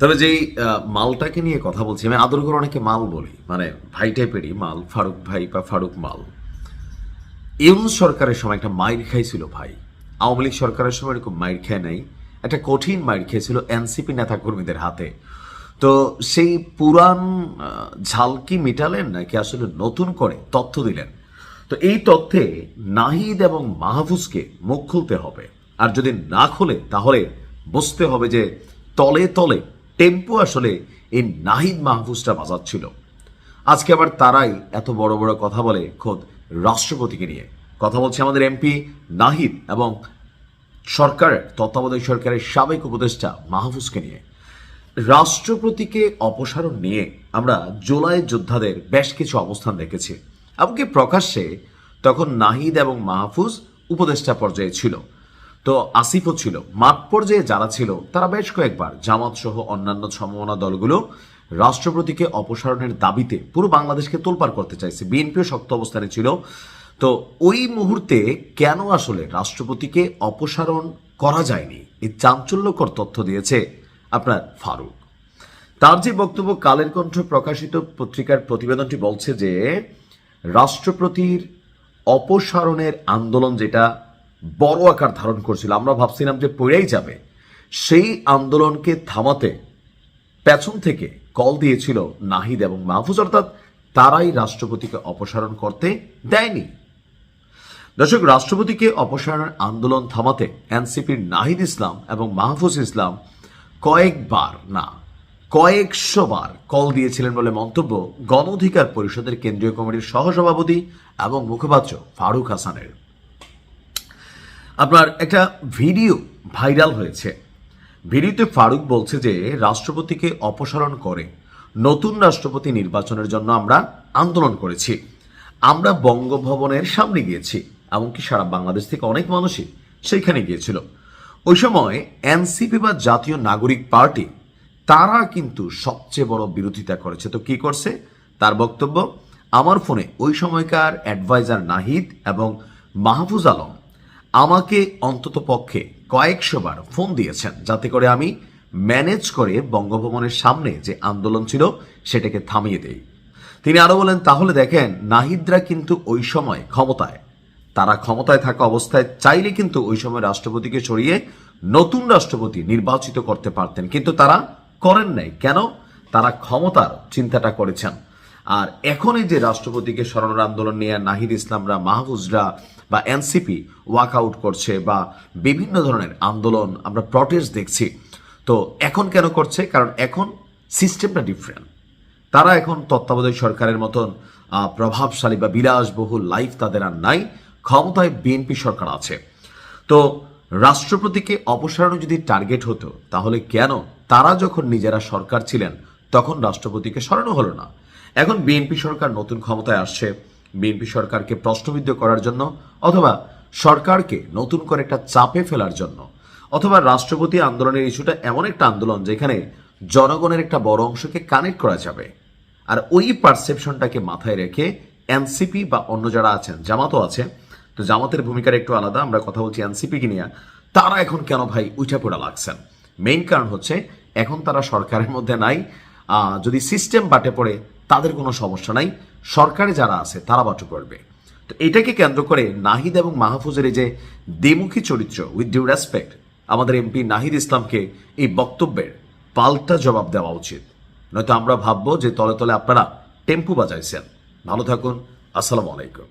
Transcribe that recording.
তবে যেই মালটাকে নিয়ে কথা বলছি, আমি আদর করে অনেকে মাল বলি, মানে ভাই টাইপেরই মাল, ফারুক ভাই বা ফারুক মাল। ইউনূস সরকারের সময় একটা মাইর খাইছিল ভাই। আওয়ামী লীগ সরকারের সময় এরকম মাইর খায় নাই, একটা কঠিন মাইর খেয়েছিল এনসিপি নেতা কর্মীদের হাতে। তো সেই পুরান ঝালকি মিটালেন নাকি আসলে নতুন করে তথ্য দিলেন? তো এই তথ্যে নাহিদ এবং মাহফুজকে মুখ খুলতে হবে, আর যদি না খুলে তাহলে বুঝতে হবে যে তলে তলে টেম্পো আসলে এই নাহিদ মাহফুজটা বাজাচ্ছিল। আজকে আবার তারাই এত বড় বড় কথা বলে খোদ রাষ্ট্রপতিকে নিয়ে। কথা বলছে আমাদের এমপি নাহিদ এবং সরকারের তত্ত্বাবধায়ক সরকারের সাবেক উপদেষ্টা মাহফুজকে নিয়ে। রাষ্ট্রপতিকে অপসারণ নিয়ে আমরা জুলাই যোদ্ধাদের বেশ কিছু অবস্থান দেখেছি, এমনকি প্রকাশ্যে তখন নাহিদ এবং মাহফুজ উপদেষ্টা পর্যায়ে ছিল, তো আসিফও ছিল। মাঠ পর্যায়ে যারা ছিল তারা বেশ কয়েকবার জামাত সহ অন্যান্য সমমনা দলগুলো রাষ্ট্রপতিকে অপসারণের দাবিতে পুরো বাংলাদেশকে তোলপাড় করতে চাইছে। বিএনপিও শক্ত অবস্থানে ছিল। তো ওই মুহূর্তে কেন আসলে রাষ্ট্রপতিকে অপসারণ করা যায়নি, এই চাঞ্চল্যকর তথ্য দিয়েছে আপনার ফারুক। তার যে বক্তব্য, কালের কণ্ঠ প্রকাশিত পত্রিকার প্রতিবেদনটি বলছে যে রাষ্ট্রপতির অপসারণের আন্দোলন যেটা বড় আকার ধারণ করছিল, আমরা ভাবছিলাম যে পড়েই যাবে, সেই আন্দোলনকে থামাতে পেছন থেকে কল দিয়েছিল নাহিদ এবং মাহফুজ, অর্থাৎ তারাই রাষ্ট্রপতিকে অপসারণ করতে দেয়নি। দর্শক, রাষ্ট্রপতিকে অপসারণের আন্দোলন থামাতে এনসিপির নাহিদ ইসলাম এবং মাহফুজ ইসলাম কয়েকবার না কয়েকশো বার কল দিয়েছিলেন বলে মন্তব্য গণ অধিকার পরিষদের কেন্দ্রীয় কমিটির সহসভাপতি এবং মুখপাত্র ফারুক হাসানের। আপনার একটা ভিডিও ভাইরাল হয়েছে। ভিডিওতে ফারুক বলছে যে রাষ্ট্রপতিকে অপসারণ করে নতুন রাষ্ট্রপতি নির্বাচনের জন্য আমরা আন্দোলন করেছি, আমরা বঙ্গভবনের সামনে গিয়েছি, এমনকি সারা বাংলাদেশ থেকে অনেক মানুষই সেইখানে গিয়েছিল। ওই সময় এনসিপি বা জাতীয় নাগরিক পার্টি তারা কিন্তু সবচেয়ে বড় বিরোধিতা করেছে। তো কি করছে? তার বক্তব্য, আমার ফোনে ওই সময়কার অ্যাডভাইজার নাহিদ এবং মাহফুজ আলম আমাকে অন্তত পক্ষে কয়েকশো বার ফোন দিয়েছেন যাতে করে আমি ম্যানেজ করে বঙ্গভবনের সামনে যে আন্দোলন ছিল সেটাকে থামিয়ে দেই। তিনি আরো বলেন, তাহলে দেখেন নাহিদরা কিন্তু ওই সময় ক্ষমতায়, তারা ক্ষমতায় থাকা অবস্থায় চাইলে কিন্তু ওই সময় রাষ্ট্রপতিকে সরিয়ে নতুন রাষ্ট্রপতি নির্বাচিত করতে পারতেন, কিন্তু তারা করেন নাই। কেন? তারা ক্ষমতার চিন্তাটা করেছেন। আর এখন এই যে রাষ্ট্রপতিকে সরানোর আন্দোলন নিয়ে নাহিদ ইসলামরা, মাহফুজরা বা এনসিপি ওয়াক আউট করছে বা বিভিন্ন ধরনের আন্দোলন আমরা প্রটেস্ট দেখছি, তো এখন কেন করছে? কারণ এখন সিস্টেমটা ডিফারেন্ট। তারা এখন তত্ত্বাবধায়ক সরকারের মতন প্রভাবশালী বা বিলাসবহুল লাইফ তাদের আর নাই, ক্ষমতায় বিএনপি সরকার আছে। তো রাষ্ট্রপতিকে অপসারণ যদি টার্গেট হতো তাহলে কেন তারা যখন নিজেরা সরকার ছিলেন তখন রাষ্ট্রপতিকে সরানো হলো না? এখন বিএনপি সরকার নতুন ক্ষমতায় আসছে, বিএনপি সরকারকে প্রশ্নবিদ্ধ করার জন্য, অথবা সরকারকে নতুন করে একটা চাপে ফেলার জন্য, অথবা রাষ্ট্রপতি আন্দোলনের ইস্যুটা এমন একটা আন্দোলন যেখানে জনগণের একটা বড় অংশকে কানেক্ট করা যাবে। আর ওই পারসেপশনটাকে মাথায় রেখে এনসিপি বা অন্য যারা আছেন, জামাতও আছে, তো জামাতের ভূমিকার একটু আলাদা, আমরা কথা বলছি এনসিপিকে নিয়ে, তারা এখন কেন ভাই উঠা পড়া লাগছেন? মেইন কারণ হচ্ছে এখন তারা সরকারের মধ্যে নাই। যদি সিস্টেম বাটে পড়ে তাদের কোনো সমস্যা নাই, সরকারে যারা আছে তারা বাটে পড়বে। তো এটাকে কেন্দ্র করে নাহিদ এবং মাহফুজের এই যে দ্বিমুখী চরিত্র, উইথ ডিউ রেসপেক্ট, আমাদের এমপি নাহিদ ইসলামকে এই বক্তব্যের পাল্টা জবাব দেওয়া উচিত, নয়তো আমরা ভাববো যে তলে তলে আপনারা টেম্পু বাজাইছেন। ভালো থাকুন, আসসালামু আলাইকুম।